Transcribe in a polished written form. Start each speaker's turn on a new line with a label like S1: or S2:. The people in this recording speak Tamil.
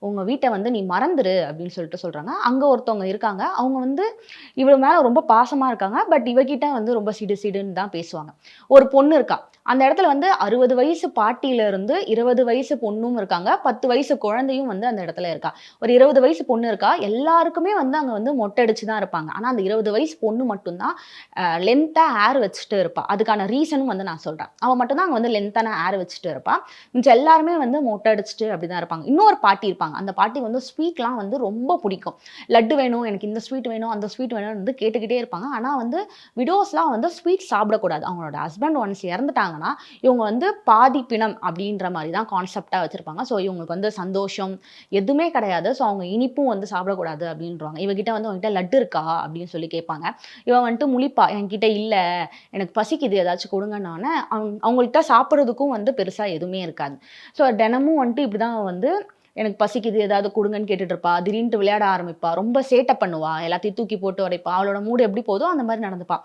S1: உங்கள் வீட்டை வந்து நீ மறந்துரு அப்படின்னு சொல்லிட்டு சொல்கிறாங்க. அங்கே ஒருத்தவங்க இருக்காங்க. அவங்க வந்து இவள் மேலே ரொம்ப பாசமாக இருக்காங்க. பட் இவகிட்ட வந்து ரொம்ப சிடு சிடுன்னு தான் பேசுவாங்க. ஒரு பொண்ணு இருக்கா. அந்த இடத்துல வந்து 60 வயசு பாட்டியிலருந்து 20 வயசு பொண்ணும் இருக்காங்க. 10 வயசு குழந்தையும் வந்து அந்த இடத்துல இருக்கா. ஒரு 20 வயசு பொண்ணு இருக்கா. எல்லாருக்குமே வந்து அங்க வந்து மொட்டை அடிச்சு தான் இருப்பாங்க. ஆனா அந்த 20 வயசு பொண்ணு மட்டும் தான் லென்த்தா ஹேர் வச்சுட்டு இருப்பா. அதுக்கான ரீசனும் வந்து நான் சொல்றேன். அவ மட்டும் தான் அங்க வந்து லென்த்தான ஹேர் வச்சுட்டு இருப்பா. மிச்சம் எல்லாருமே வந்து மொட்டை அடிச்சுட்டு அப்படிதான் இருப்பாங்க. இன்னொரு பாட்டி இருப்பாங்க. அந்த பாட்டி வந்து ஸ்வீட்லாம் வந்து ரொம்ப பிடிக்கும். லட்டு வேணும், எனக்கு இந்த ஸ்வீட் வேணும், அந்த ஸ்வீட் வேணும்னு வந்து கேட்டுக்கிட்டே இருப்பாங்க. ஆனா வந்து விடோஸ்லாம் வந்து ஸ்வீட் சாப்பிடக்கூடாது. அவங்களோட ஹஸ்பண்ட் ஒன்ஸ் இறந்துட்டாங்கன்னா, இவங்க வந்து பாதி பிணம் அப்படின்ற மாரி தான் கான்செப்ட்டா வச்சிருப்பாங்க. ஸோ இவங்களுக்கு வந்து சந்தோஷம் எதுவுமே கிடையாது. ஸோ அவங்க இனிப்பும் வந்து சாப்பிடக்கூடாது அப்படின்ருவாங்க. இவகிட்ட வந்து "உன்கிட்ட லட்டு இருக்கா?" அப்படின்னு சொல்லி கேட்பாங்க. இவ வந்துட்டு முழிப்பா. "என்கிட்ட இல்ல. எனக்கு பசிக்குது ஏதாச்சும் குடுங்கன்னோனே" அவங்கள்ட்ட சாப்பிடுறதுக்கும் வந்து பெருசா எதுவுமே இருக்காது. ஸோ தினமும் வந்துட்டு இப்படிதான் வந்து எனக்கு பசிக்குது ஏதாவது குடுங்கன்னு கேட்டுட்டு இருப்பா. திடீர்னுட்டு விளையாட ஆரம்பிப்பா. ரொம்ப சேட்டை பண்ணுவா. எல்லாத்தையும் தூக்கி போட்டு உடைப்பா. அவளோட மூடு எப்படி போதோ அந்த மாரி நடந்துப்பா.